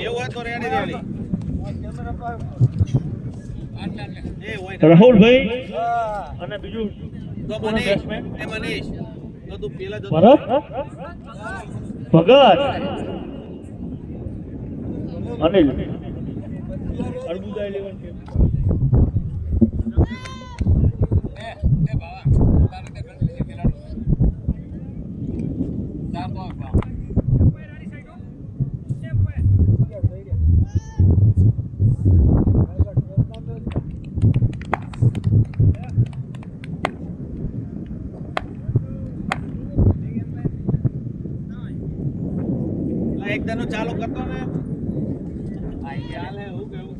એવું હોય તો રેડી રેડી રાહુલભાઈ અને બીજું તો મનીષ તો તું પેલા જો ભરત ભગત અનિલ અર્બુદા 11 કે એક દનો ચાલુ કરતો ને આઈ ચાલે હું કેવું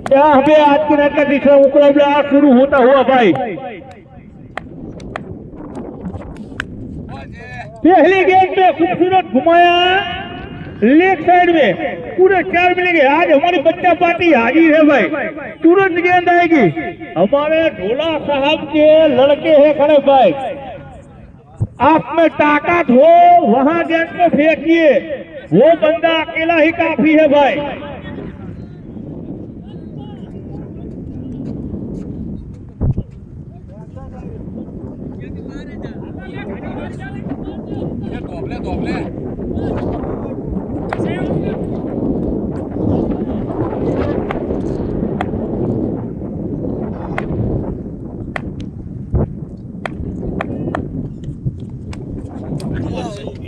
क्या हमें आज के रात का तीसरा मुकाबला शुरू होता हुआ भाई पहली गेंद में खूबसूरत घुमाया लेग साइड में पूरे 4 मिलेंगे। आज हमारी बच्चा पार्टी हाजिर है भाई, तुरंत गेंद आएगी। हमारे ढोला साहब के लड़के हैं खड़े भाई, आप में ताकत हो वहां गेंद को फेंकिए, वो बंदा अकेला ही काफी है भाई।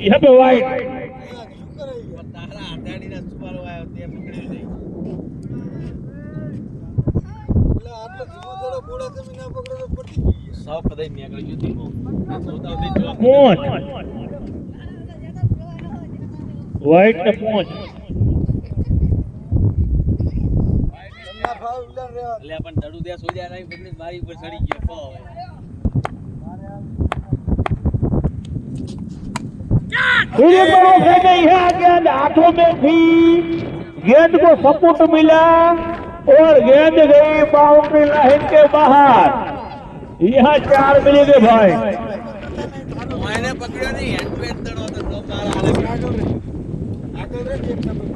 यहाँ पे वाइट તારા આધાડી ના સુવારો આવ્યો તે પકડી નહીં એટલે આટલો ધીમો થોડો બોડા તમે ના પકડો તો પડી ગઈ સૌ કદાઈ નીકળી ગયો ધીમો જોતા ઉધી જો पहुंच वाइट ने पहुंच એટલે પણ દડુ દે સોજા નહીં બદલી મારી ઉપર ચડી ગયો ફો फिर बड़ो है गई है गेंद हाथों में थी, गेंद को सपोर्ट मिला और गेंद गई बाउंड्री लाइन के बाहर। यहाँ 4 मिलेंगे भाई। मैंने पकड़ा नहीं हैंड पेट दड़ो तो दो मारा आगे रे एक नंबर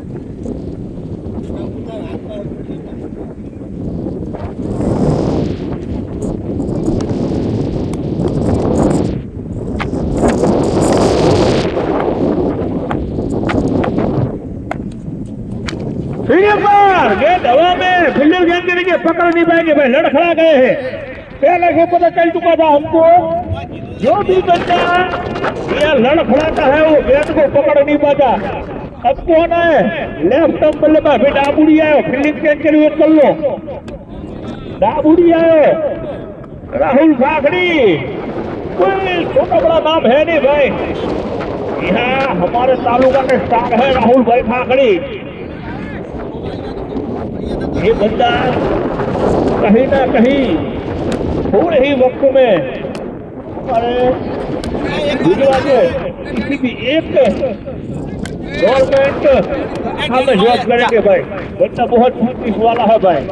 गेंद हवा में, फील्डर गेंद के नीचे पकड़ नहीं पाएंगे भाई, लड़खड़ा गए हैं। पहले से पता चल चुका था हमको, जो भी बंदा ये लड़खड़ाता है वो गेंद को पकड़ नहीं पाता। अब कौन है लेफ्ट टर्म बल्लेबाज, फिर डाबुड़ी आयो, फील्डिंग गेंद के लिए कर लो, डाबुड़ी आयो राहुल फाखड़ी, कोई छोटा बड़ा नाम है नहीं भाई, यहाँ हमारे तालुका के स्टार है राहुल भाई फाखड़ी। ये बंदा कहीं ना कहीं थोड़े ही वक्त में हमारे गुजरात में किसी भी एक गवर्नमेंट हमें जॉब करेंगे भाई, बंदा बहुत छत्तीस वाला है भाई।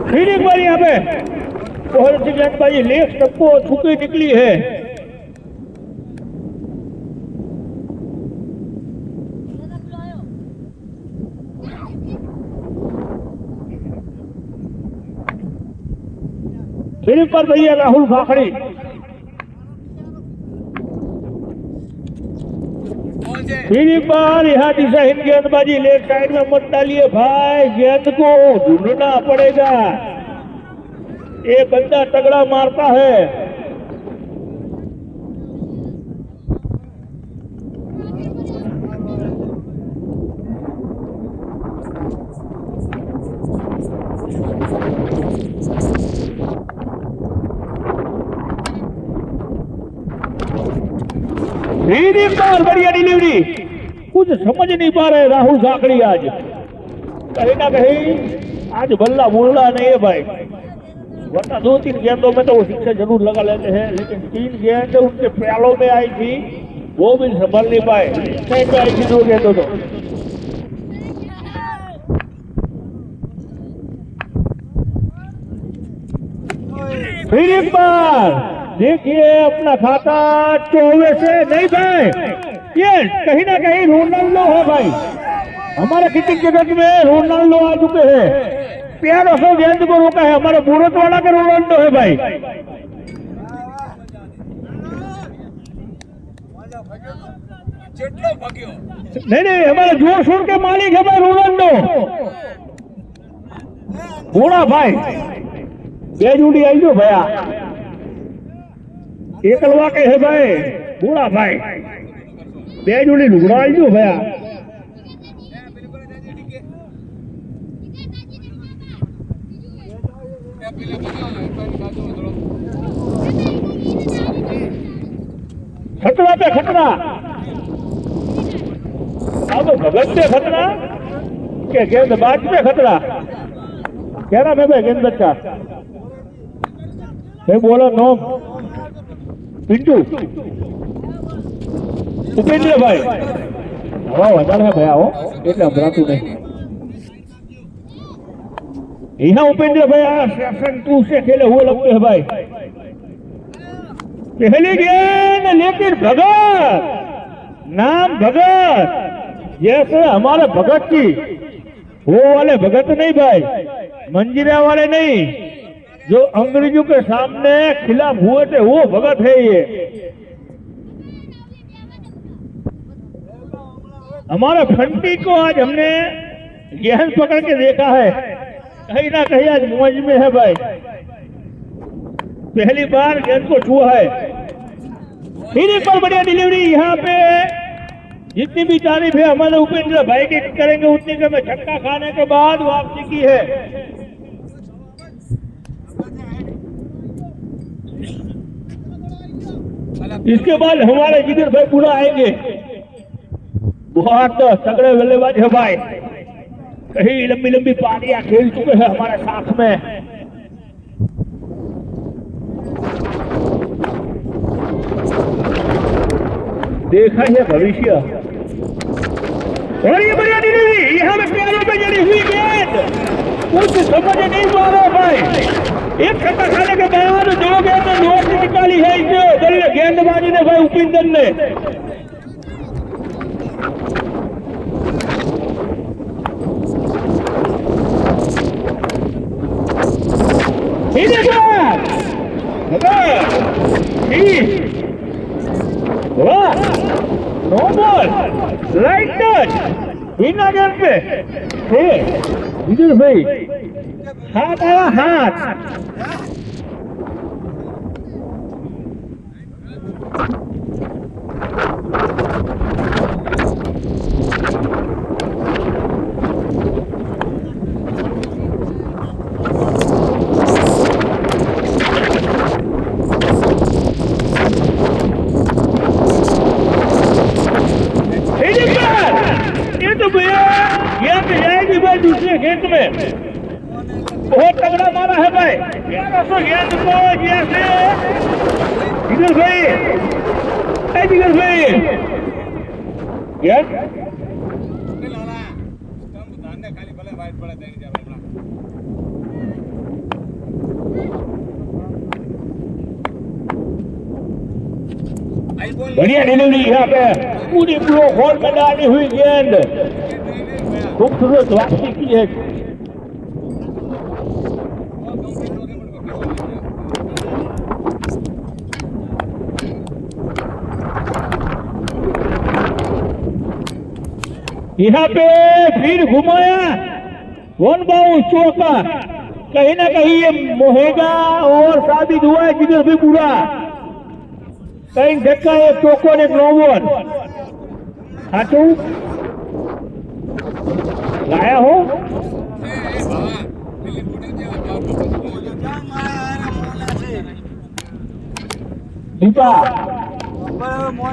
फील्डिंग बार यहाँ पे बहुत अच्छी गेंदबाजी, लेग स्टंप को छूकी निकली है। फील्डिंग पर भैया राहुल फाखड़ी, फील्डिंग पर यहाँ दिशाहीन गेंदबाजी, लेग साइड में मत डालिए भाई, गेंद को ढूंढना पड़ेगा। ये बंदा तगड़ा मारता है। फिर एक बार बढ़िया डिलीवरी। कुछ समझ नहीं पा रहे राहुल झाकड़ी आज, कहीं ना कहीं आज बल्ला बोलना नहीं है भाई, वरना 2-3 गेंदों में तो वो शिक्षा जरूर लगा लेते हैं, लेकिन 3 गेंद उनके प्यालों में आई थी, वो भी संभल नहीं पाए। साइड में आई थी 2 गेंदों तो। फिर एक बार देखिए अपना खाता 24 से नहीं भाई, ये कहीं ना कहीं रोनाल्डो है भाई, हमारे क्रिकेट जगत में रोनाल्डो आ चुके हैं। प्यारों से गेंद को रोका है, हमारे मूरत वाला का रोनाल्डो है भाई। नहीं, हमारा जोर शोर के मालिक है भाई रोनाल्डो, बूढ़ा भाई। बेजूडी आई जो भैया एकलवा के है भाई, बूढ़ा भाई बेजूडी लुगड़ा आई जो भैया। खतरा पे खतरा, अब भगत पे खतरा के गेंदबाज पे खतरा, कह रहा मैं भाई गेंद बच्चा भाई बोलो नो पिंटू उपेंद्र भाई हवा વધારે ભયા હો એટલે અભરાતું નહીં। यहाँ उपेंद्र भाई सेशन 2 से खेले हुए लगते हैं भाई। पहली गेंद लेकिन भगत, नाम भगत, जैसे हमारे भगत की, वो वाले भगत नहीं भाई, मंजीरा वाले नहीं, जो अंग्रेजों के सामने खिलाफ हुए थे वो भगत है ये। हमारे फंटी को आज हमने गेंद पकड़ के देखा है, कहीं ना कहीं आज मौज में है भाई, पहली बार गेंद को छुआ है। फिर एक बार बढ़िया डिलीवरी, यहाँ पे जितनी भी तारीफ है हमारे उपेंद्र भाई की करेंगे उतनी के में छक्का खाने के बाद वापसी की है। इसके बाद हमारे जिगर भाई पूरा आएंगे, बहुत तगड़े बल्लेबाज है भाई, कहीं लंबी लंबी पारियां खेल चुके हैं हमारे साथ में। देखा है भविष्य। और ये बढ़िया डिलीवरी, यहाँ में पैरों पे जड़ी हुई गेंद, कुछ समझ नहीं पा रहा भाई, एक छक्का खाने के बाद 2 गेंद नोट निकाली है इसे गेंदबाजी ने भाई उपेंद्र ने। नो बॉल, राइट टच, बिना गेंद पे विजय भाई हाथ आया हाथ। जाएगी भाई दूसरे खेत में, बहुत तगड़ा मारा है भाई, 1100 गेंद को जैसे जिगर भाई, जिगर भाई गेंद बढ़िया डिलीवरी, यहाँ पे पूरी ब्लो होल में डाली हुई गेंद, खूबसूरत वापसी की है। यहाँ पे फिर घुमाया, 1 बाउंस चौका, कहीं ना कहीं ये मोहेगा और साबित हुआ है जिधर भी पूरा, कहीं धक्का एक चौको ने 9 बॉल हाथों लाया हो। दीपा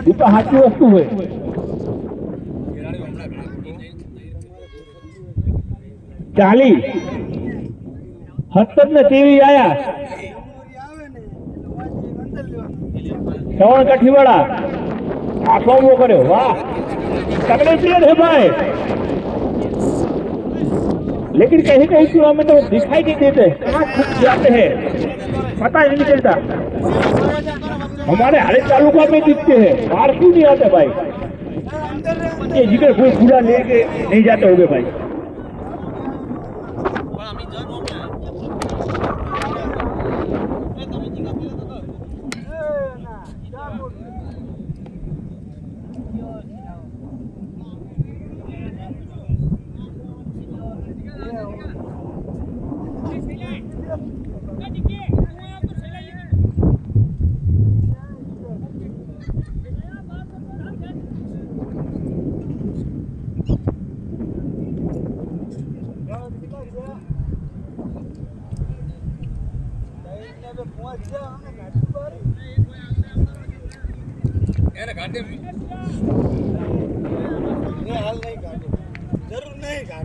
એ તો સાચી વસ્તુ હોય. ચાલી 70 ને 23 આયા श्रवण कठीवाड़ा आंखों वो करे वाह तगड़े प्लेयर है भाई लेकिन कहीं कहीं तो हमें तो दिखाई नहीं देते कहाँ छुप जाते हैं पता ही नहीं चलता हमारे हर तालुका में दिखते हैं बाहर क्यों नहीं आते भाई ये जिधर कोई कूड़ा लेके नहीं जाते होंगे भाई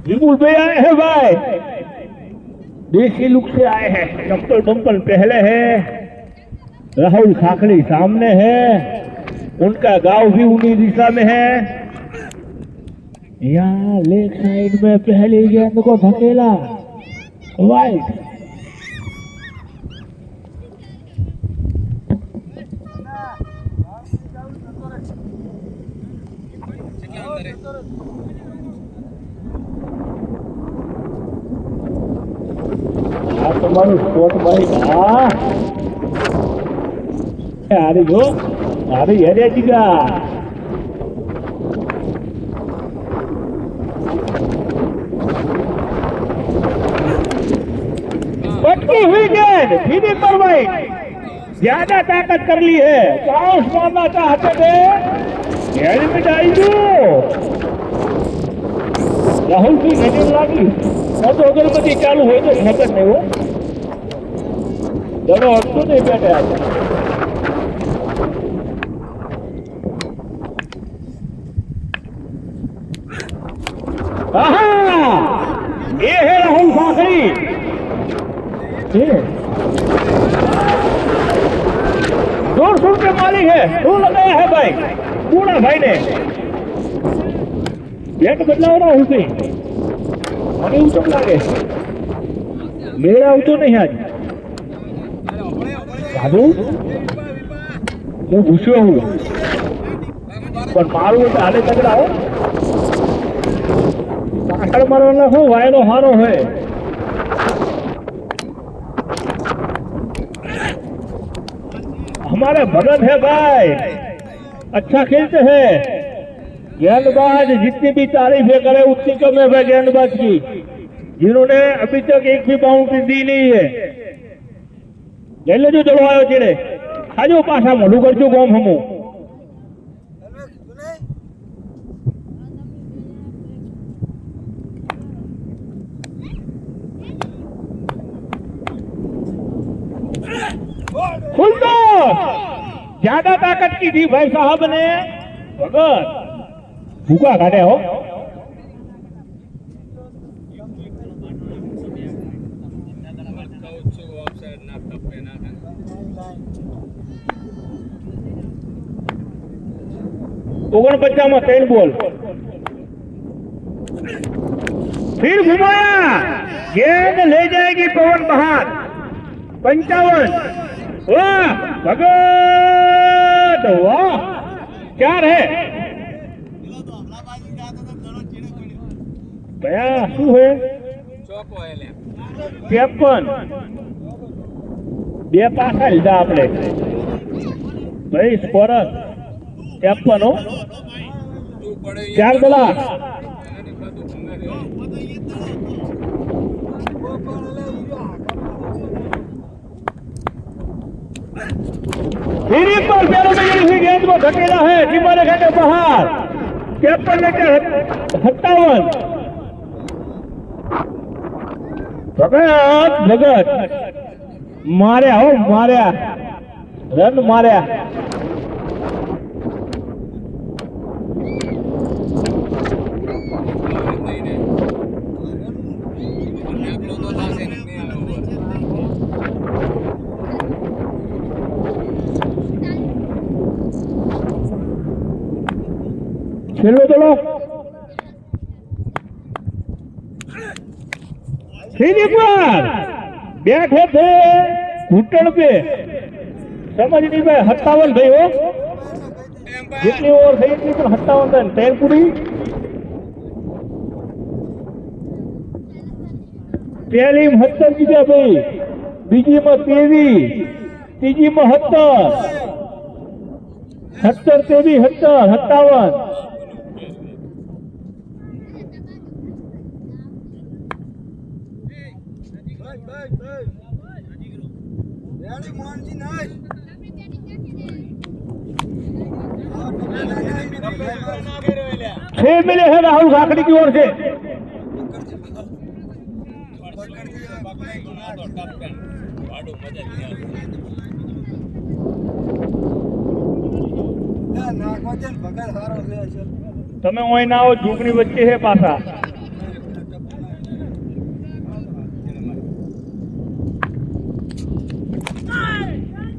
विपुल भाई आए हैं भाई देसी लुक से आए हैं चप्पल बम्पल पहले है राहुल खाखड़ी सामने है उनका गांव भी उन्हीं दिशा में है यहाँ लेग साइड में पहली गेंद को धकेला वाइट स्पोर्ट भाई अरे जो अरे हरे जी का पटकी हुई गेंद सीधी पर भाई ज्यादा ताकत कर ली है काउंस मारना चाहते थे गेंद मिटाई दो राहुल की नजर लागी तो अगरबत्ती चालू हो तो खबर नहीं हो जरा अटको नहीं बैठे आज ये है राहुल खाखड़ी 200 के मालिक है दो लगाया है भाई पूरा भाई ने बैट बदलाव राहुल से મને એવું કેમ લાગે મેળ આવતો નહીં આજ સાધુ હું ભૂસ્યો હું પણ મારું તો હાલે તગડા હો કાકડ મારવાના હો વાયરો હારો હોય हमारे भगत है भाई अच्छा खेलते हैं गेंदबाज जितनी भी तारीफें करे उतनी कम है भाई गेंदबाज की जिन्होंने अभी तक एक भी बाउंड्री दी नहीं है जो दड़वायो चेड़े खाजो पासा मोडू करजो गोम हमू खुल दो ज्यादा ताकत की थी भाई साहब ने भगत भूखा काटे हो ओगन 50 में 3 बॉल फिर घुमाया गेंद ले जाएगी पवन बहार 55 वाह भगत वाह 4 है भैया शू है 53 બે પાસા લીધા આપણે ભાઈ સ્કોર 53 हो 4 દલા फिर एक बार पैरों में गिरी हुई गेंद को धकेला है सीमा रेखा के बाहर 53 लेकर 57 भगत भगत मार्या हो मार्या रन मार्या છેલ્લો દડો फिर एक बार बैठे थे घुटन पे समझ नहीं भाई 57 भाई हो जितनी ओवर થઈ એટલી પણ 57 ટ્રેન પૂરી પહેલી 70 જીત્યા ભાઈ બીજીમાં 23 ત્રીજીમાં 70 70 23 70 57 રેડી મોહનજી નાય 6 मिले हैं राहुल काकड़ी की ओर से તમે અહીં ના આવો ઝૂંપડી વચ્ચે છે પાછા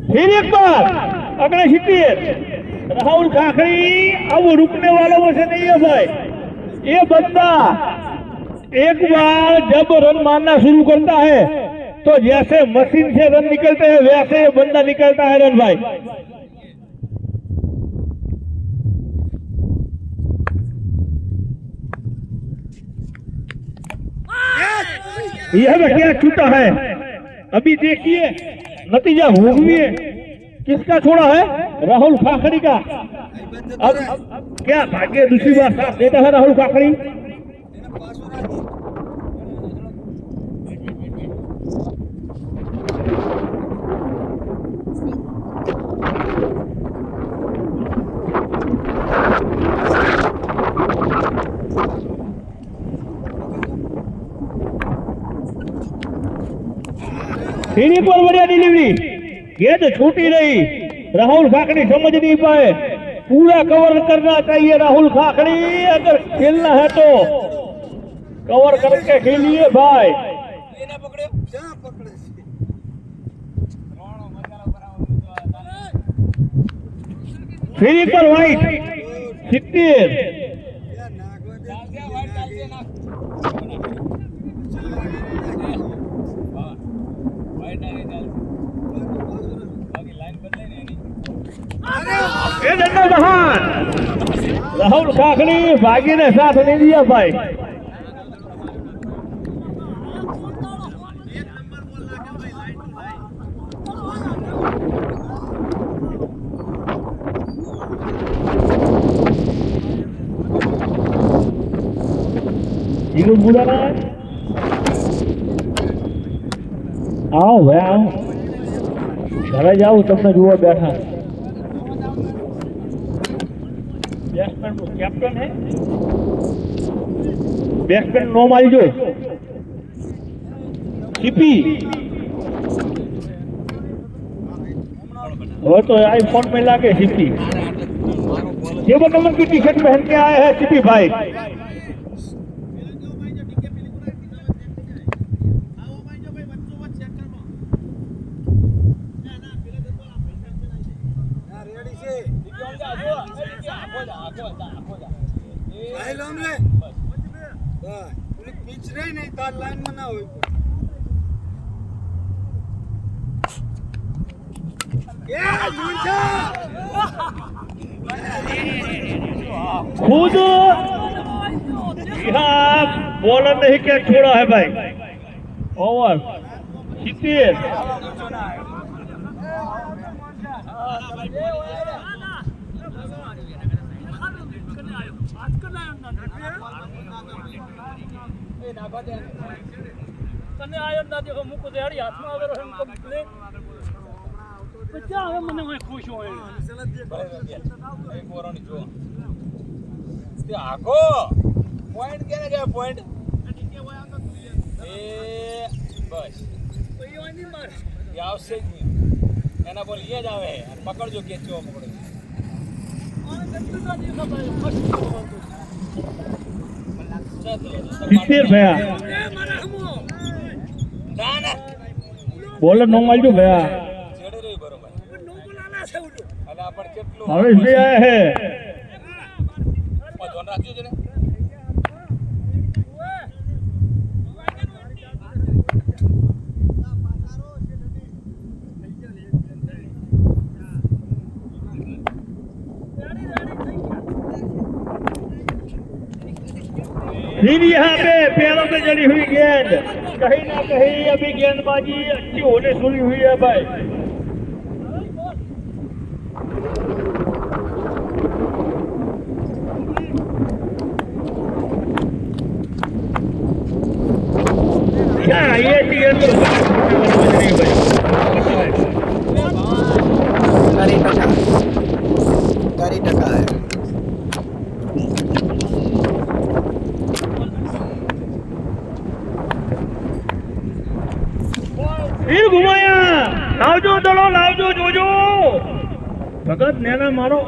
फिर एक बार अगले सिटी राहुल खाखड़ी अब रुकने वालों में से नहीं है भाई ये बंदा एक बार जब रन मारना शुरू करता है तो जैसे मशीन से रन निकलते हैं वैसे ये बंदा निकलता है रन भाई यह क्या छूटा है अभी देखिए नतीजा भोगविए किसका छोड़ा है राहुल खाखड़ी का अब क्या भाग्य दूसरी बार साथ देता है राहुल खाखड़ी फिर एक बार बढ़िया डिलीवरी गेंद छूटी रही राहुल खाखड़ी समझ नहीं पाए पूरा कवर करना चाहिए राहुल खाखड़ी अगर खेलना है तो कवर करके खेलिए भाई फिर एक बार वाइट 70 राहुल खाखड़ी भागी ने साथ नहीं दिया भाई जीवन बुला रहा है आओ भाई आओ घरे जाओ તમને જોવા બેઠા बैट्समैन को कैप्टन है बैट्समैन नो मारी जो सीपी वो तो आईफोन में लाके सीपी ये वो नंबर की टी शर्ट पहन के आए हैं सीपी भाई खुद यहाँ बॉलर नहीं क्या छोड़ा है भाई ओवर 70 તને આયો ના દેખો મુકો દેડી હાથમાં આવેલો એમ કમ્પ્લીટ બચ્ચા હવે મને હું ખુશ હોય એક ઓરણી જો તે આખો પોઈન્ટ કેને કે પોઈન્ટ એ બસ તો ઈ ઓની માર એ આવશે જ નહીં એના બોલ એ જ આવે અને પકડજો કેચો પકડો આ ગંદુ ના દેખા ભાઈ મસ્ત सिक्सर भैया बॉलर नो मार जो भैया हमें इसलिए आया है फिर यहाँ पे पैरों में जड़ी हुई गेंद, कहीं ना कहीं अभी गेंदबाजी अच्छी होने शुरू हुई है भाई। क्या ये गेंद तो नहीं भाई। गाड़ी टका है। फिर घुमाया, लावजो दड़ो, लावजो जोजो, भगत नैना मारो।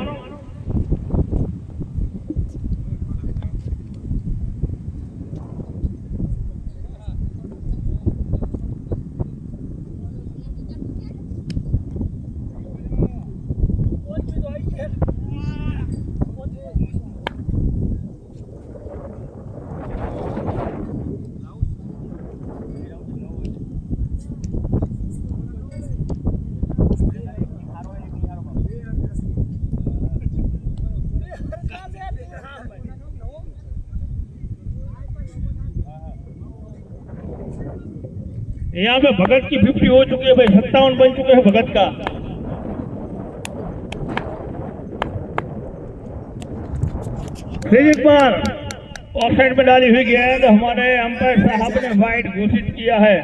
यहाँ पे भगत की 50 हो चुकी है भाई, 57 बन चुके हैं भगत का। फिर एक बार ऑफसाइड में डाली हुई गेंद, हमारे अंपायर साहब ने वाइड घोषित किया है।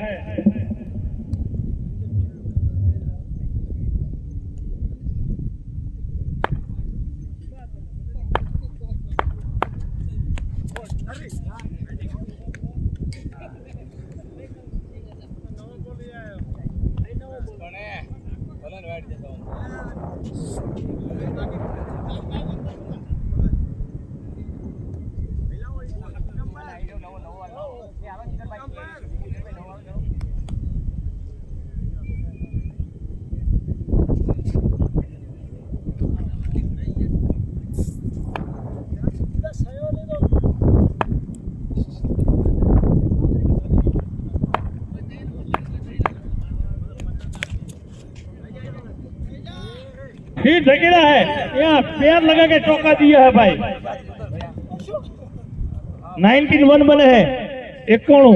फिर धकेला है, यहाँ पैर लगा के चौका दिया है भाई। 19-1 बने हैं। 91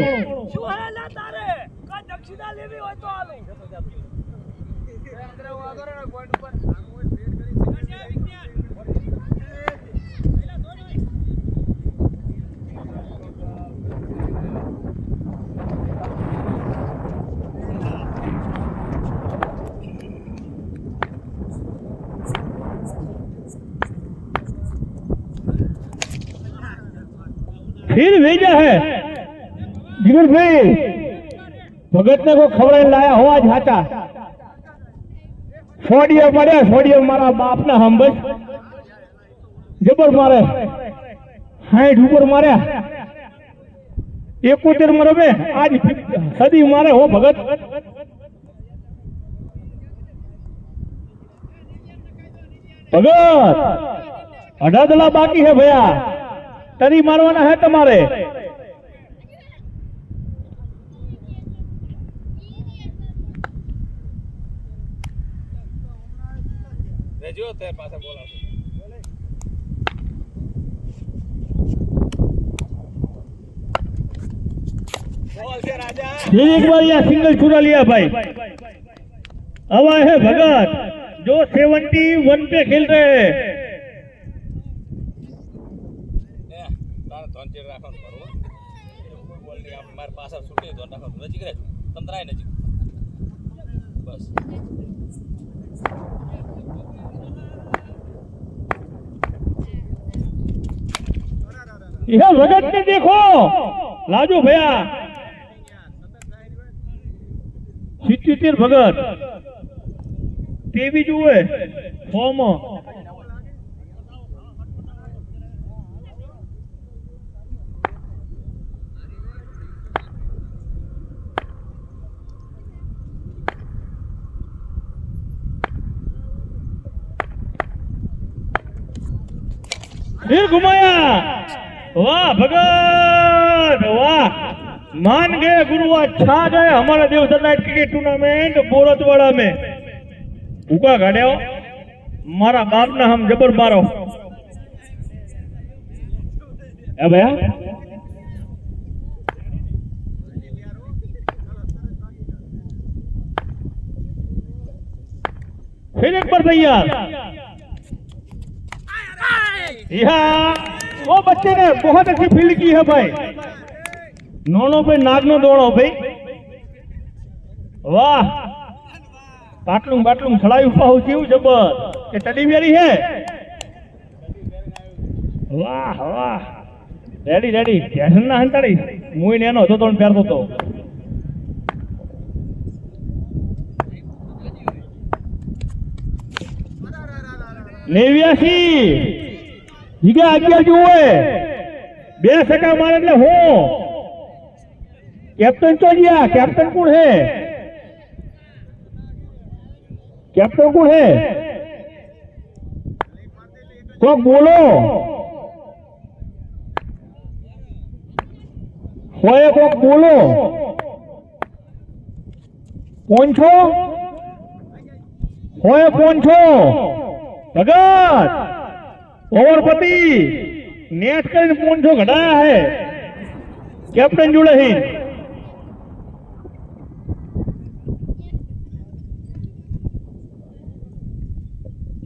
फिर भेजा है जिगर भाई, भगत ने को खबर लाया हो आज हाचा सोडियम मारे, सोडियम मारा बाप ना हम बस जबर मारे, 60 ऊपर मारे, 71 मरे में आज सदी मारे हो भगत। भगत 18 दला बाकी है भैया, तरी मारवाना है तुम्हारे। जो तेरे पास बोला बोल से राजा। एक बार यहाँ सिंगल छुड़ा लिया भाई। अब आए हैं भगत जो 71 पे खेल रहे हैं। यह भगत ने देखो लाजो भैया 77 भगत टीवी जुए फॉर्म फिर घुमाया। वाह भगत वाह, मान गए गुरुआ, छा गए हमारा देवधर नाइट क्रिकेट टूर्नामेंट बोरतवाड़ा में। उका गाड़ो मारा बाप ना हम जबर मारो। भैया फिर एक बार तैयार। यहाँ वो बच्चे ने बहुत अच्छी फील्ड की है भाई। नोनो पे नागनो दौड़ो भाई, वाह। पाटलुंग बाटलुंग खड़ाई पाहु थी जबर के टडी वेरी है, वाह वाह। रेडी रेडी टेंशन ना हंताड़ी मुई नेनो तो तोन प्यार तो नेव्यासी हीगे 11 जुए 2 सका मारे એટલે હો कैप्टन तो गया। कैप्टन कौन है? कैप्टन कौन है? को बोलो होए को बोलो। पोंछो होए पोंछो भगत ओवरपति नेट कर पोंछो घटाया है कैप्टन जुड़े ही।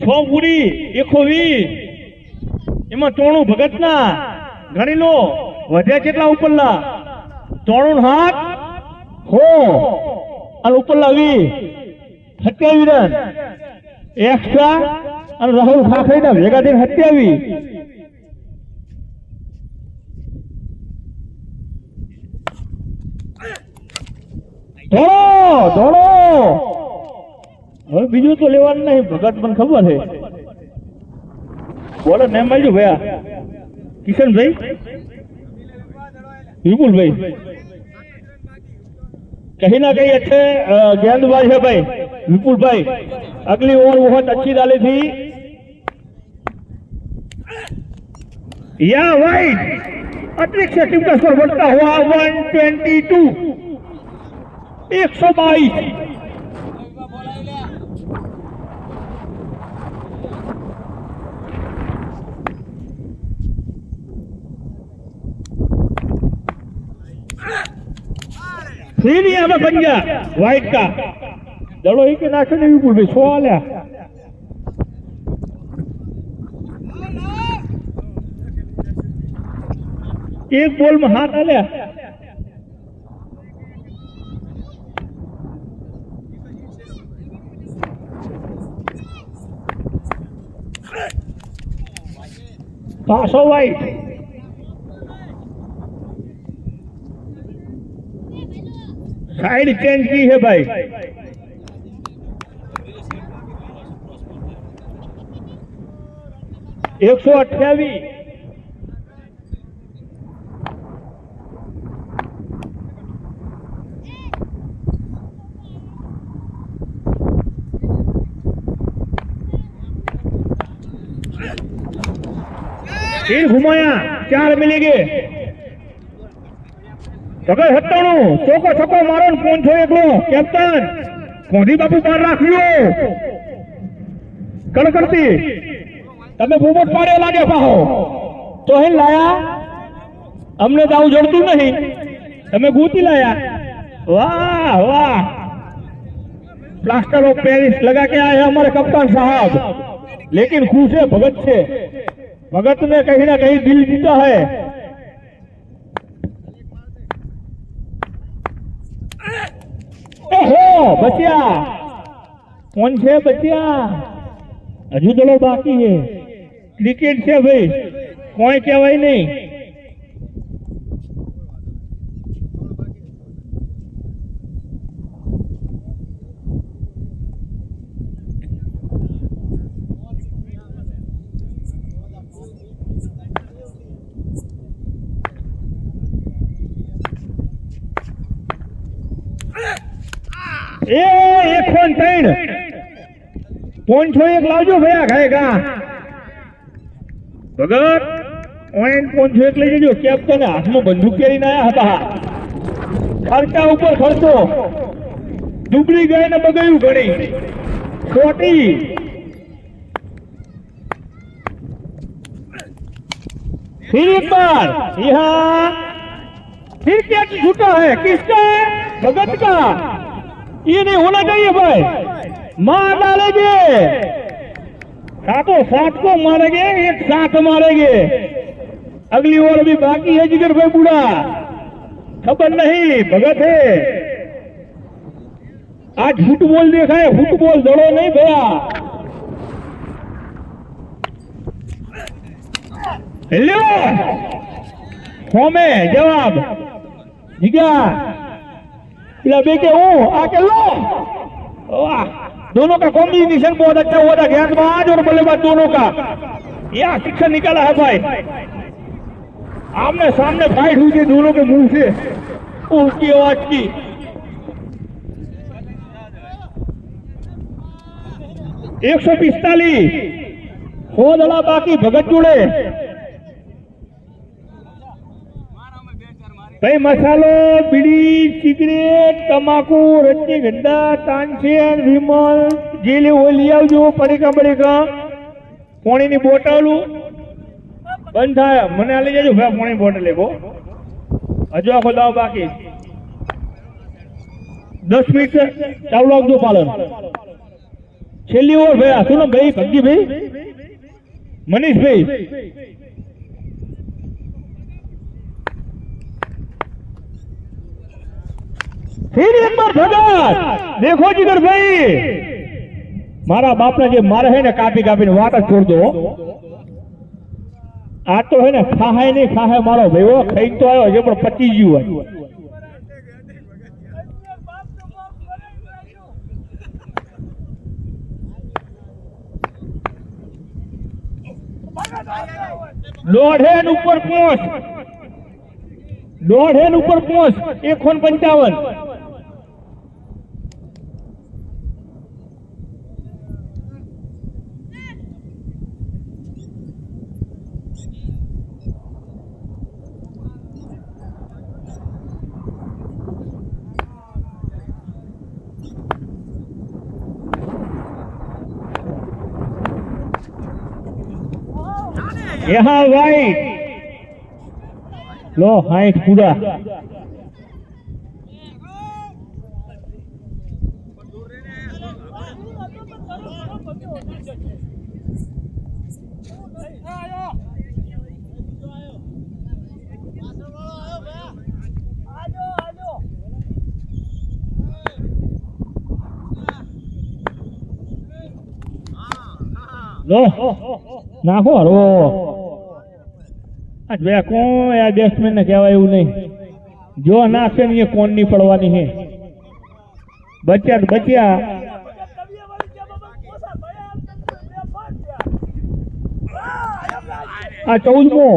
छो पूरी 120 એમાં 93 ભગતના ગણી લો વધ્યા કેટલા ઉપરલા 93 હાથ હો અને ઉપરલા 20 27 રન એક્સ્ટ્રા અને રાહુલ ખાખરીના ભેગા થઈને 27 દોડો દોડો હવે બીજું તો લેવાનું નહીં ભગત મને ખબર છે બોલો નેમ આવજો ભૈયા કિશનભાઈ विपुल भाई कहीं ना कहीं अच्छे गेंदबाज है भाई विपुल भाई। अगली ओवर बहुत अच्छी डाली थी या वाइड अतिरिक्त टीम का स्कोर बढ़ता हुआ 122 122। फिर यहाँ पे बन गया वाइट का दड़ो ही के नाखे ने विपुल भाई 100 आल्या। एक बॉल में हाथ आल्या पासो वाइट। साइड चेंज की है भाई। एक 128 तीन घुमाया 4 मिलेंगे जगह 97 ચોકો છકો મારો ને પોંછો એકલો કેપ્ટન કોંધી બાપુ બહાર રાખ્યો કડકડતી તમે બોબટ પાડ્યો લાગે પાહો તો હે લાયા અમને તો આવું જડતું નહીં તમે ગૂંથી લાયા वाह वाह। प्लास्टर ऑफ पेरिस लगा के आए हैं हमारे कप्तान साहब लेकिन खुश है भगत से। भगत ने कहीं ना कहीं दिल जीता है। ओहो बचिया कौन से बचिया हजू दड़ो बाकी है क्रिकेट से भाई कोई कहवाय नहीं। एक फोन तीन पोंछो एक लावजो भैया खाएगा भगत ओएन पोंछो एक लई जजो कैप्टन हाथ में बंदूक केरीने आया हता खर्चा ऊपर खर्चो डूबली गए ने बगड़્યું ઘણી छोटी फिर एक बार यहाँ फिर क्या छूटा है किसका भगत का ये नहीं होना चाहिए भाई मार डालेंगे, सातों सात को मारेंगे, एक साथ मारेंगे। अगली ओवर भी बाकी है जिगर भाई बूढ़ा, खबर नहीं भगत है। आज फुटबॉल देखा है, फुटबॉल दौड़ो नहीं भैया। लो होमे जवाब जिगा बेटे हूँ आके लो। वाह, दोनों का कॉम्बिनेशन बहुत अच्छा हुआ था, गेंदबाज और बल्लेबाज दोनों का। यह शिक्षण निकाला है भाई, आमने सामने फाइट हुई थी दोनों के मुंह से उसकी आवाज की। एक 145 हो दड़ा बाकी भगत जुड़े भाई। मसालो, बीड़ी, सिगरेट, तमाकू, रजनी गंदा, तानसेन, विमल जे लेવો લઈ આવજો। પડીકા પાણીની બોટલો બંધ થાય મને લઈ જજો ભાઈ, પાણી બોટલ લેવો હજુ આખો દાવ બાકી। 10 મિનિટ ચાલુ રાખજો પાલન। છેલ્લી ઓવર ભાઈ, શું નામ ભાઈ? ભગજી ભાઈ, મનીષ ભાઈ। फिर एक बार भगत, देखो जिगर भाई, मारा बाप ने जो मारे है ना कापी कापी ने वाट छोड़ दो। आज तो है ना खाए नहीं खाए मारो भाई, वो खाई तो आयो जो पर 25 जीव है। लोढ़ेन ऊपर पहुंच, लोढ़ेन ऊपर पहुंच 155। यहाँ वाइट लो हाइट पूरा। लो નાખો હરો આ બે કોણ આ બેટ્સમેન ને કહેવાય એવું નહીં, જો નાખશે ને એ કોણ ની પડવાની છે। બચ્યા તો બચ્યા, આ 14મો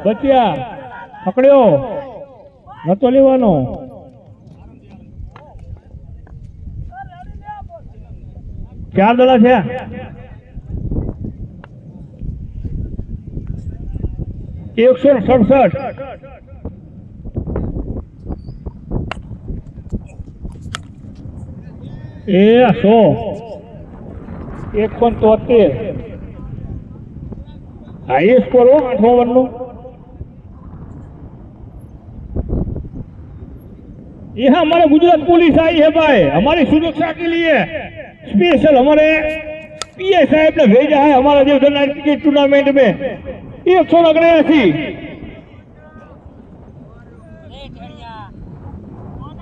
બચ્યા પકડ્યો નતો લેવાનો। ચાર દડા છે। एक 167 100 173 हाई स्कोर हो 8 ओवर नो। यहाँ हमारे गुजरात पुलिस आई है भाई, हमारी सुरक्षा के लिए स्पेशल हमारे पीए साहब ने भेजा है हमारा देवधर नाइट क्रिकेट टूर्नामेंट में। 179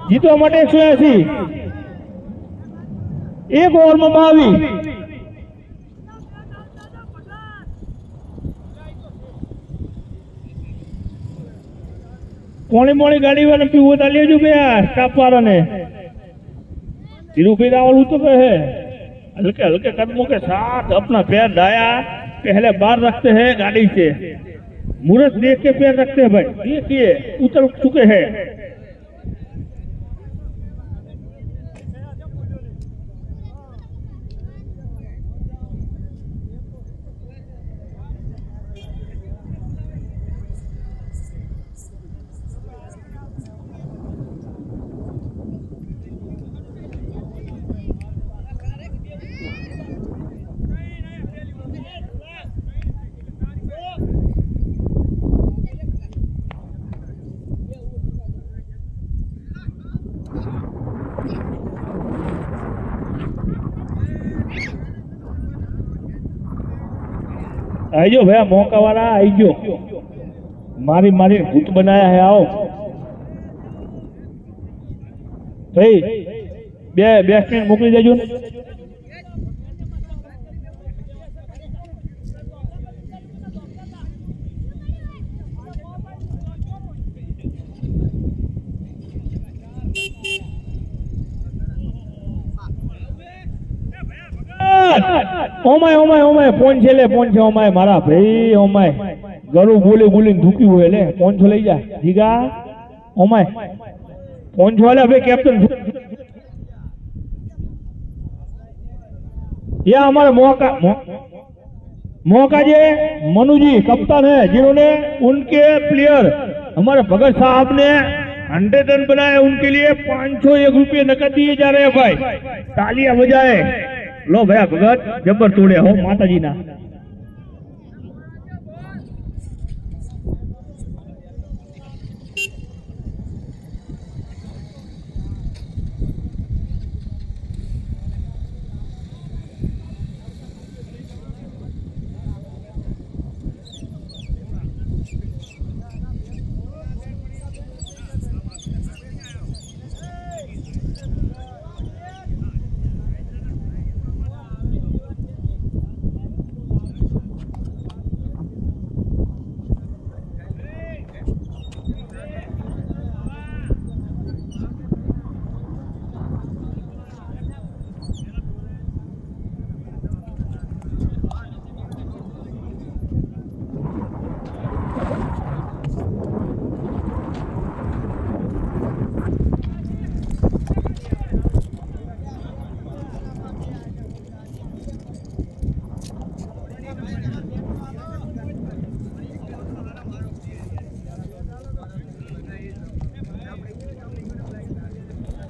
जीतवा માટે 180, एक ओवर में 22। કોણી મોણી ગાડી વાળા પીવો તા લેજો બે સ્ટાફ वाला ने धीरू भाई रावल तो है हल्के हल्के कदमों के साथ अपना पैर दाया पहले बाहर रखते हैं गाड़ी से, मुहूर्त देख के पैर रखते हैं भाई। देखिए उतर चुके हैं। आइजो भैया मौका वाला आइजो मारी मारी भूत बनाया है आओ भाई बैट्समैन मोकली देजो ओमाय ओमाय ओमाय फोन छे ओमाय मारा भाई ओमाय गरु बोली बोली धूकी हुए ले फोन छो लई जा जीगा ओमाय फोन छो ले भाई कैप्टन यह हमारे मौका जे मनु जी कप्तान है जिन्होंने उनके प्लेयर हमारे भगत साहब ने 100 रन बनाए उनके लिए 501 रुपये नकद दिए जा रहे हैं भाई तालियां बजाए लो भैया भगत जबर तोड़े हो माता जी ना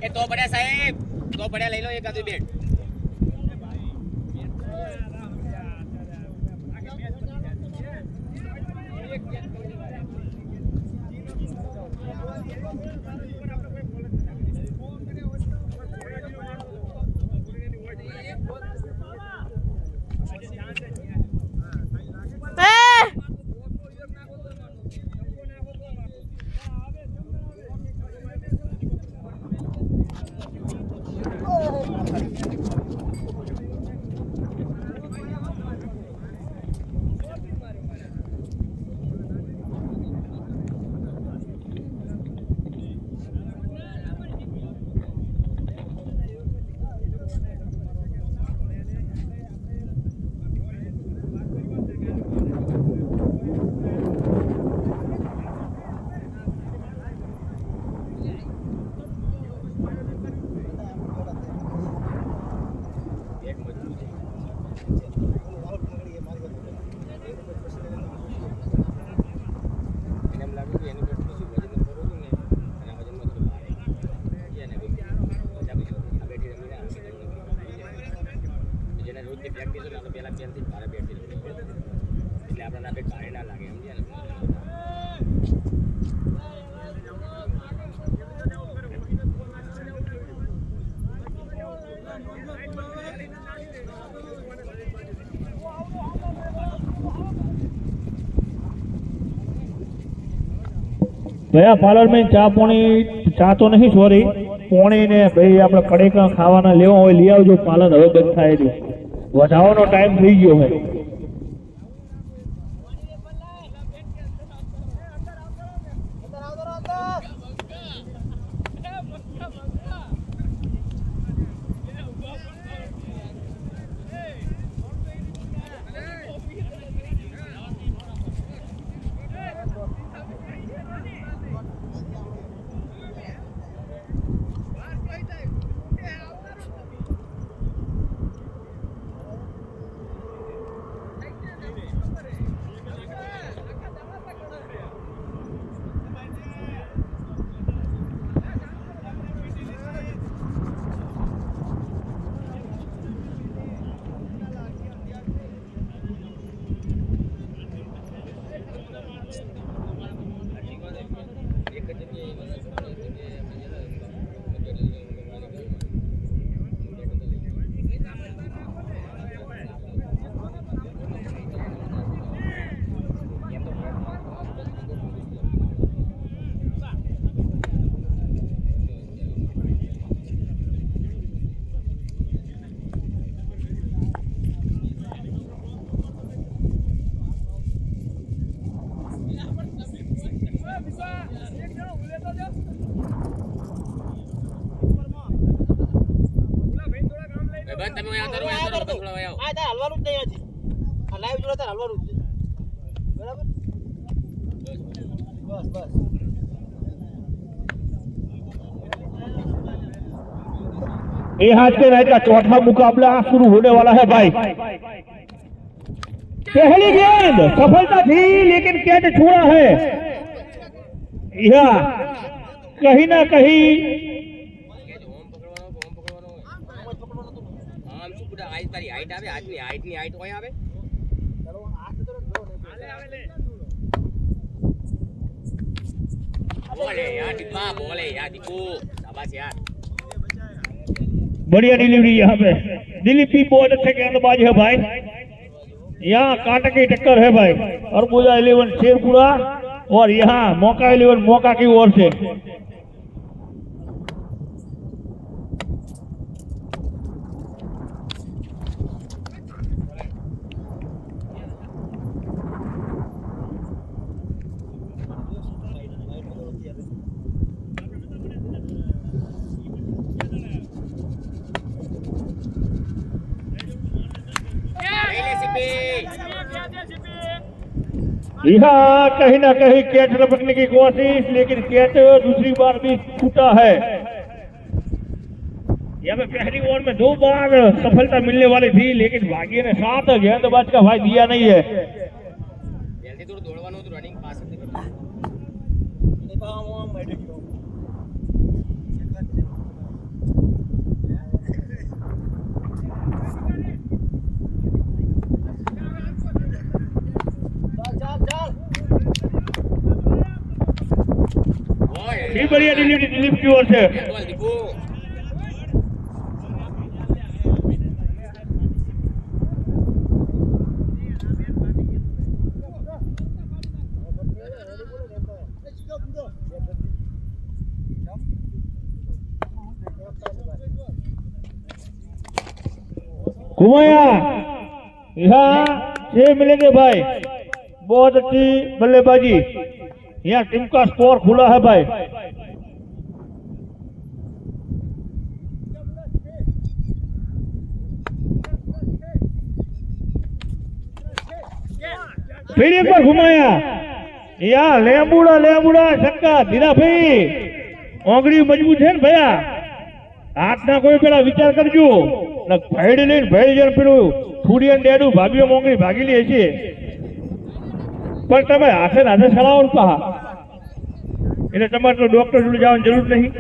तो बढ़िया साहेब तो बढ़िया ले लो एक आधी बेट भैया पार्लर में चा तो नहीं सॉरी पोणी ने भाई આપણે કડેકા ખાવાના લેવા હોય લઈ આવજો પાલન હવે બંધ થાય છે વધાવવાનો ટાઈમ થઈ ગયો છે તમે અહીંયા કરો, અહીંયા કરો, થોડા આવો. આ તાર હલવાનું જ નહીં હજી. આ લાઈવ જોડે તાર હલવાનું જ નહીં. બરાબર? બસ બસ. ये आज के मैच का चौथा मुकाबला शुरू होने वाला है भाई। पहली गेंद सफलता थी लेकिन कैच छोड़ा है। यह कहीं ना कहीं આમ શું પૂરા હાઈટ તારી હાઈટ આવે, હાઈટની હાઈટ હોય આવે. બોલે યાર દીપા, બોલે યાર દીપુ, શાબાશ યાર. बढ़िया डिलीवरी यहाँ पे। दिलीप भी बहुत अच्छे गेंदबाज है भाई। यहाँ कांटे की टक्कर है भाई। अरबुजा 11 शेरपुरा और यहाँ मौका 11 मौका की ओर से। यहाँ कहीं ना कहीं कैच रपटने की कोशिश लेकिन कैच दूसरी बार भी छूटा है। यहाँ पे पहली ओवर में 2 बार सफलता मिलने वाली थी लेकिन भाग्य ने 7 गेंदबाज का भाई दिया नहीं है। જલ્દી થોડું દોડવાનું હતું, રનિંગ પાસ હતી. એ બા આમ બેઠી ગયો. ચાલ ચાલ. ઓય भी बढ़िया डिलीवरी दिलीप की ओर से। બોલ દીપુ. घुमाया यहाँ 6 मिलेंगे भाई। बहुत अच्छी बल्लेबाजी। यहाँ टीम का स्कोर खुला है भाई। फिर एक बार घुमाया। यहाँ लेबुड़ा छक्का। धीरा भाई ओंगड़ी मजबूत है भैया। हाथ ना कोई पेला विचार करजो न भैड लઈને ભેડ જણ પેલું ફૂડિયન ડેડું ભાભીઓ મોંગળી ભાગી લે છે પણ તમે હાથે હાથે ચલાવો ને પા એટલે તમારે તો ડોક્ટર જોડે જવાની જરૂર નહીં।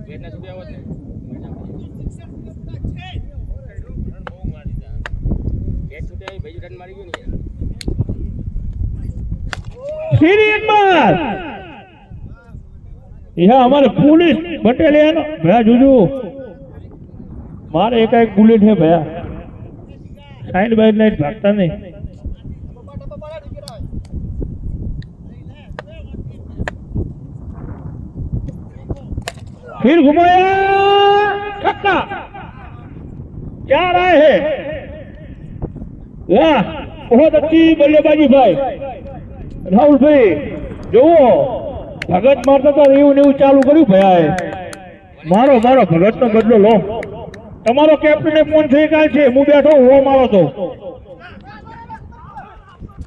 વેટના છૂટ્યા હોત ને કેચ છૂટ્યા ભાઈ રન મારી ગયો ને યાર। फिर एक बार यह हमारे पुलिस बटालियन भैया जूजू मारे एक बुलेट है भैया। साइड बाय लाइट भागता नहीं। फिर घुमाया छक्का। क्या राय है? वाह बहुत अच्छी बल्लेबाजी भाई। राहुल भाई जो भगत मारता था એવું ને એવું ચાલુ કર્યું ભયાએ। મારો ભગતનો બદલો લો। તમારો કેપ્ટને ફોન થઈ કાલ છે હું બેઠો હો મારો તો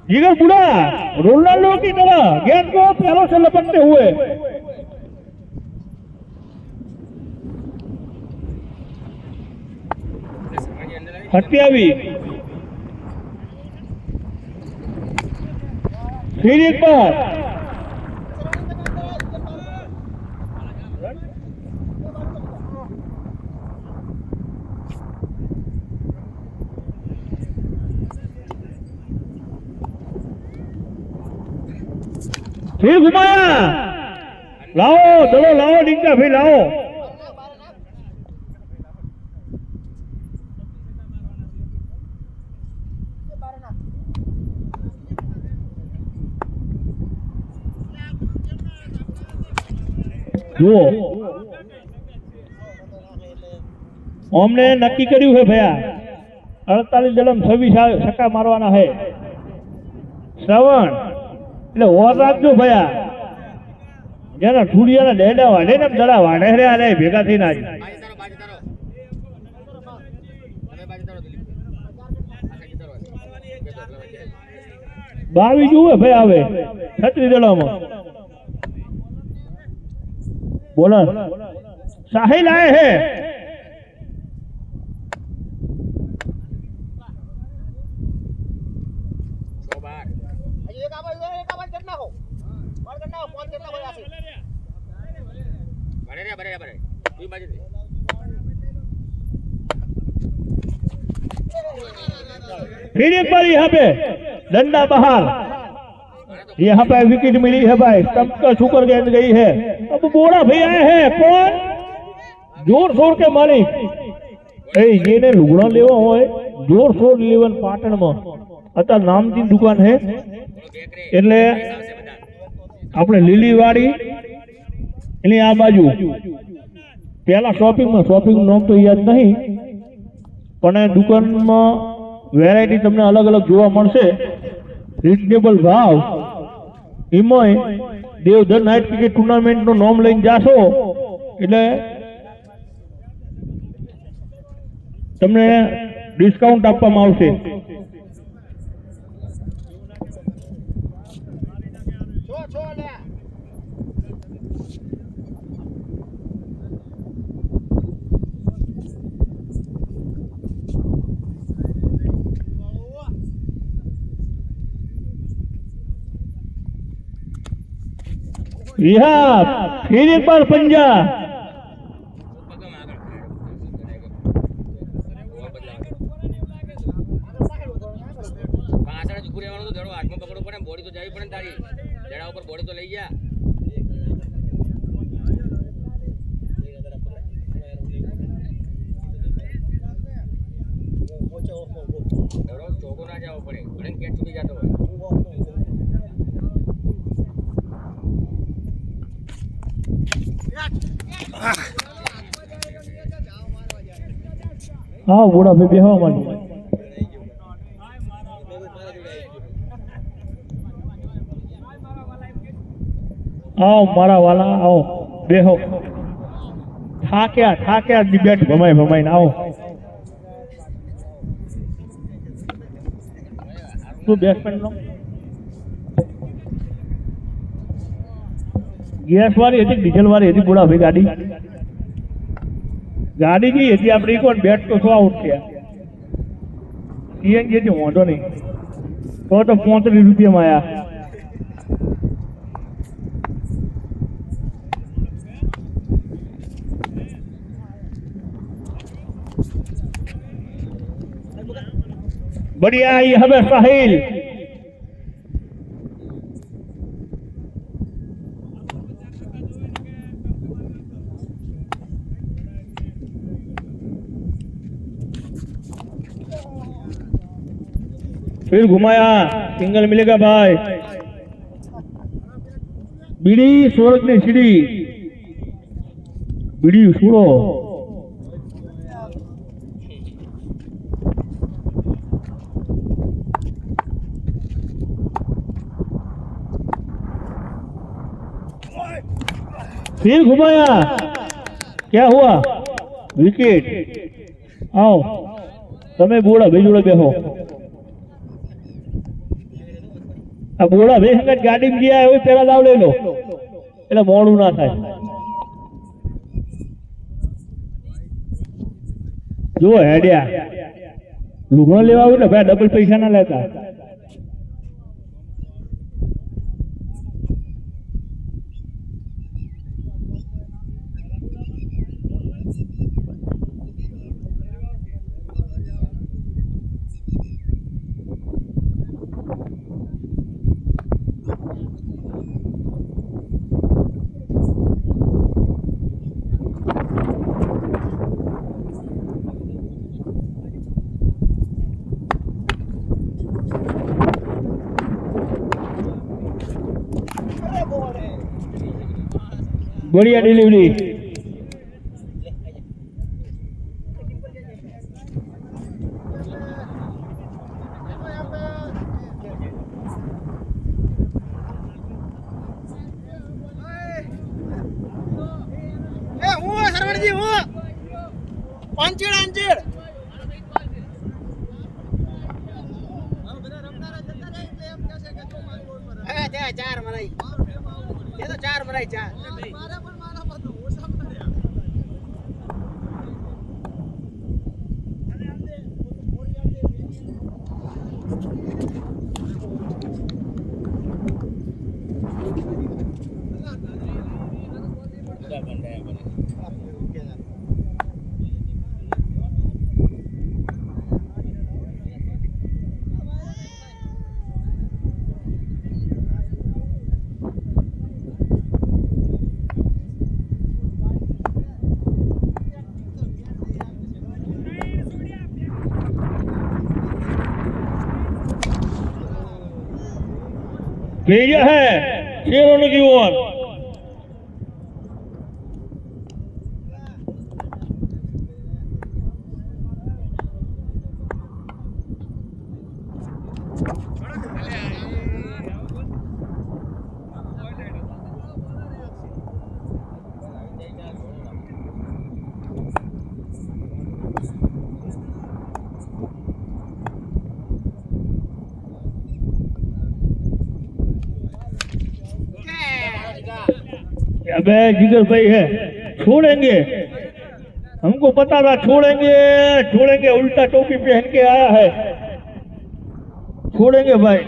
જીગર बुढ़ा रोनाल्डो की तरह गेंद को पैरों से लपकते हुए हत्यावी। फिर एक बार फिर घुमाया। लाओ चलो लाओ डिंका फिर लाओ। જુઓ અમને નક્કી કર્યું છે ભયા 48 દડમ 26 છક્કા મારવાના છે શ્રવણ એટલે ઓર રાખજો ભયા જેના ઠુડિયાના ડેડા વાડે ને દડા વાડે રે આ ભેગા થઈને આજ બાજી તારો તમે બાજી તારો દિલીપ આખા ગીતારો બાવી જુએ ભાઈ આવે 36 દડામાં બોલર સાહિલ આए है फिर एक बार यहाँ पे डंडा बाहर यहाँ पे विकेट मिली है भाई स्टंप का सुपर गेंद गई है अब बोरा भाई आए हैं कौन जोर शोर के मालिक ये ने लुगड़ा लेवा हो जोर शोर लेवन पाटण में अता नामची दुकान है એટલે આપણે લીલીવાડી એની આ બાજુ પેલા શોપિંગ નામ તો યાદ નહીં પણ દુકાનમાં વેરાયટી તમને અલગ અલગ જોવા મળશે રીઝનેબલ ભાવ એમાંય દેવધર નાઇટ ક્રિકેટ ટુર્નામેન્ટનું નામ લઈને જાશો એટલે તમને ડિસ્કાઉન્ટ આપવામાં આવશે यहाँ फिर एक बार पंजा બોડી તો જવી પડે તારી જડા ઉપર બોડી તો લઈ જા ચોકો ના જવો પડે ઘણી કેટ છૂટી જતો હોય हाँ बूढ़ा भाई बेहवा मानी आओ मारा वाला आओ बेहो ठाक्या डिबेट भमाई ना आओ तू बैट्समैन नो गैस वाली थी डीजल वाली थी बूढ़ा भाई गाड़ी की थी आप बैट तो 100 आउट किया सीएनजी थी वांधो नहीं तो 35 रुपये में आया बढ़िया आई हमें साहिल फिर घुमाया सिंगल मिलेगा भाई बीड़ी सूरज ने सीढ़ी बीड़ी छोड़ो फिर घुमाया क्या हुआ विकेट आओ તમે બોડા ભાઈ જોડે બેહો આ બોડા ભાઈ સંગત ગાડીમાં ગયા હોય પેલા દાવ લઈ લો એટલે મોડું ના થાય જો હેડ્યા લુગડો લેવા આવું ને ભાઈ ડબલ પૈસા ના લેતા बढ़िया डिलीवरी। ચાર મરાઈ એ તો ચાર મરાઈ ચાર भेजा है शेरों की ओर। अबे जिगर भाई है, छोड़ेंगे, हमको पता था छोड़ेंगे छोड़ेंगे, उल्टा टोपी पहन के आया है, छोड़ेंगे भाई।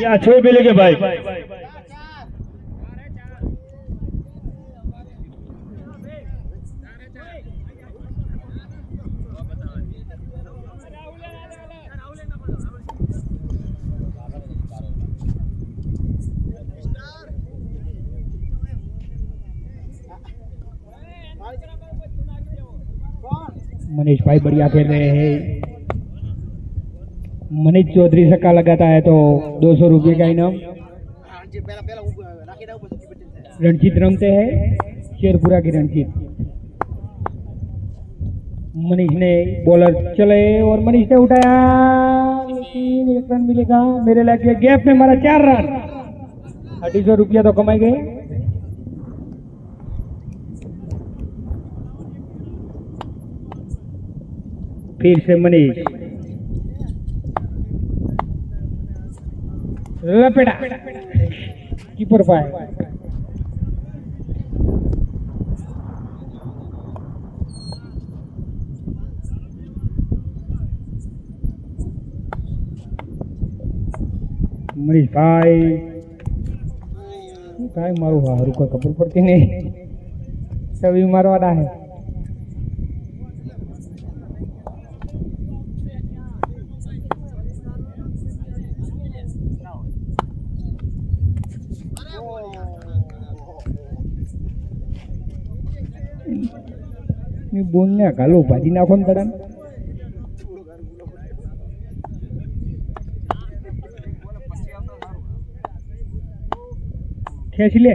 या छह भी लेके भाई। मनीष भाई बढ़िया खेल रहे हैं। मनीष चौधरी छक्का लगाता है तो 200 रुपये का इनाम। रणजीत रमते हैं, शेरपुरा की रणजीत। मनीष ने बॉलर चले और मनीष ने उठाया, लेकिन 1 रन मिलेगा। मेरे लगे गैप में मारा 4 रन, 250 रुपया तो कमाए गए। फिर से मनीष लपेटा, कीपर पाए। मनीष भाई काय मारू हारू का खबर पड़ती नहीं, सभी मारवाना है। बोलने घालो भाजी नाखो ने तड़ा खेच ले।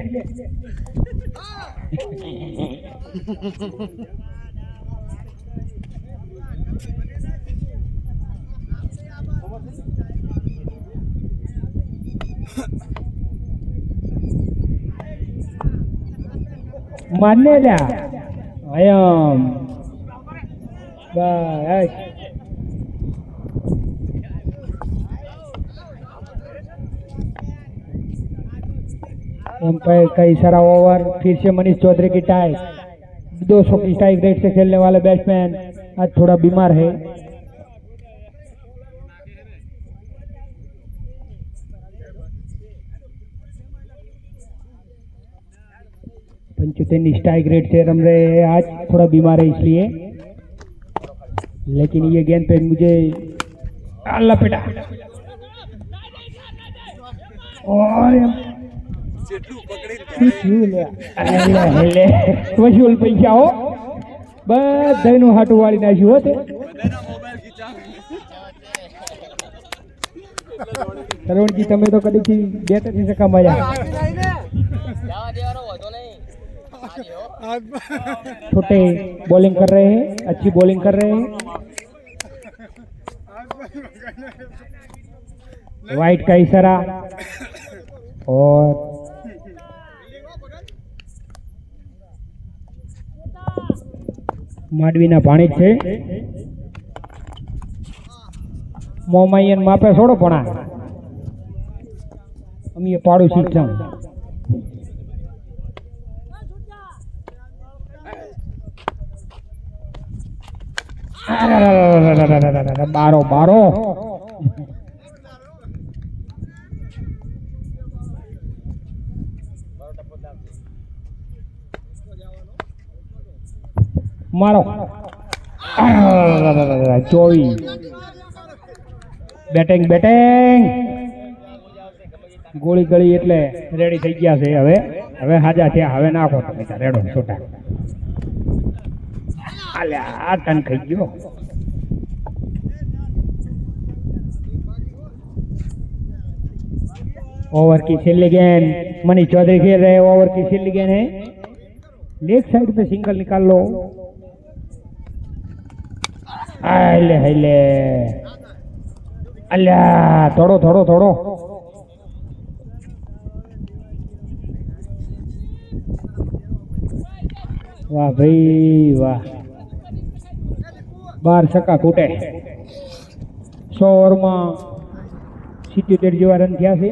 मारने जा आयाम बस। अंपायर का इशारा ओवर। फिर से मनीष चौधरी की टाई। 200 की स्ट्राइक रेट से खेलने वाले बैट्समैन आज थोड़ा बीमार है। पंचुतेनी स्ट्राइक रेट से रम रहे हैं आज, थोड़ा बीमार है इसलिए, लेकिन ये गेंद पे मुझे लपेटा और વસૂલ પૈસાઓ બધાનું હાટું વાળી નાખ્યું હોત. સરવણજી તમે તો કદીથી બેટ નથી શકા મજા. જવા દેવાનો વધો નહીં. छोटे बॉलिंग कर रहे हैं, अच्छी बॉलिंग कर रहे हैं. वाइट का इशारा और માંડવીના ભાણેજ છે મોમાયન માપે છોડો પણ અમે પાડોશી છે. બારો બારો मारो 24 બેટિંગ બેટિંગ ગોળી ગળી એટલે રેડી થઈ ગયા છે. હવે હવે હાજા થયા, હવે નાખો તમે રેડો છોટા. આલ્યા આ ટન ખાઈ ગયો. ओवर की सिल्ली गेंद मनीष चौधरी खेल रहे हैं. ओवर की सिल्ली गेंद है, लेग साइड पे सिंगल निकाल लो. हाइले हाइले अल्लाह थोड़ो थोड़ो थोड़ो वाह भाई वाह. 12 छक्का कूटे. 100 ओवરમાં 77 જેવા રન થયા છે.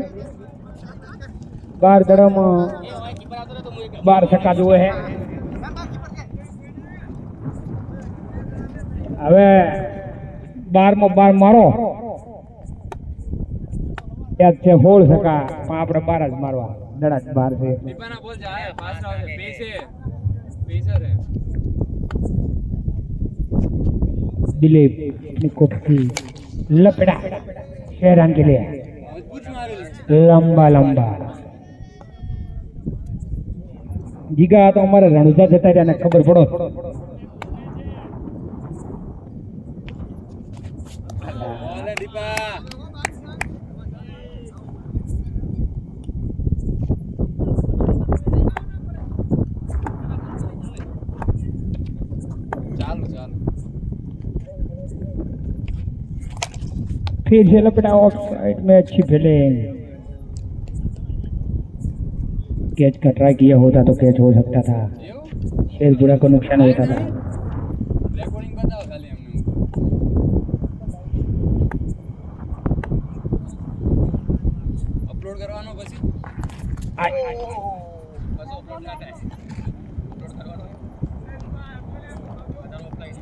12 દડામાં 12 छक्का જોવે છે. હવે 12 માં 12 મારો ત્યાં છે 16 છક્કા, પણ આપણે 12 જ મારવા. દડા 12 છે. दिलीप निकोपी लपड़ा शेरान के लिए लंबा लंबा जीगा तो हमारे रणुजा जता जाने खबर पड़ो. फिर से लपटा ऑफ साइड में. अच्छी फील्डिंग. कैच का ट्राई किया होता तो कैच हो सकता था. शेरपुरा को नुकसान होता था. अपलोड करवानो પછી બસ અપલોડ ના થાય. અપલોડ કરવાનો બધાનો અપ્લાય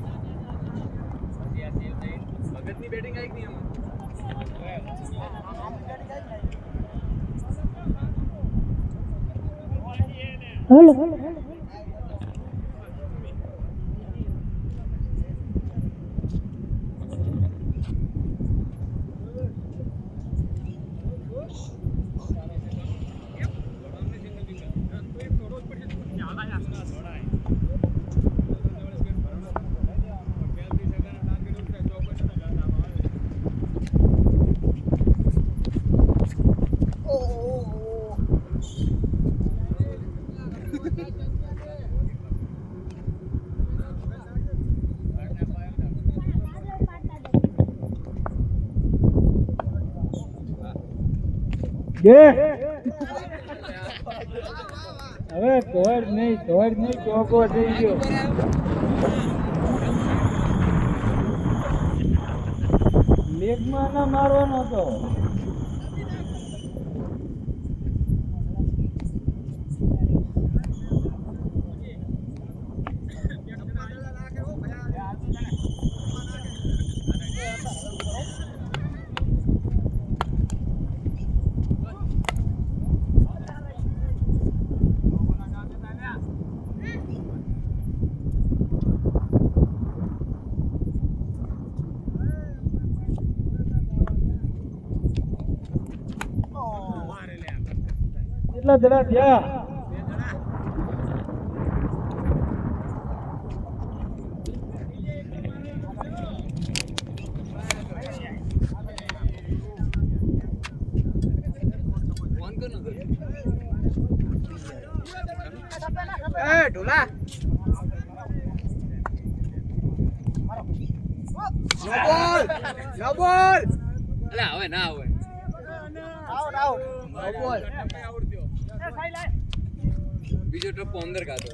પછી આ સેવ થઈ. ભગતની બેટિંગ આવી કે નહીં આમાં? हेलो હવે તોડ નહીં ચોકો થઈ ગયો. લેગમાં ના મારવાનો હતો. કેટલા જણા થયા એ ઢોલા નો બોલ અલા હવે ના આવે આઉટ નો બોલ બીજો ટપ્પો અંદર કાઢો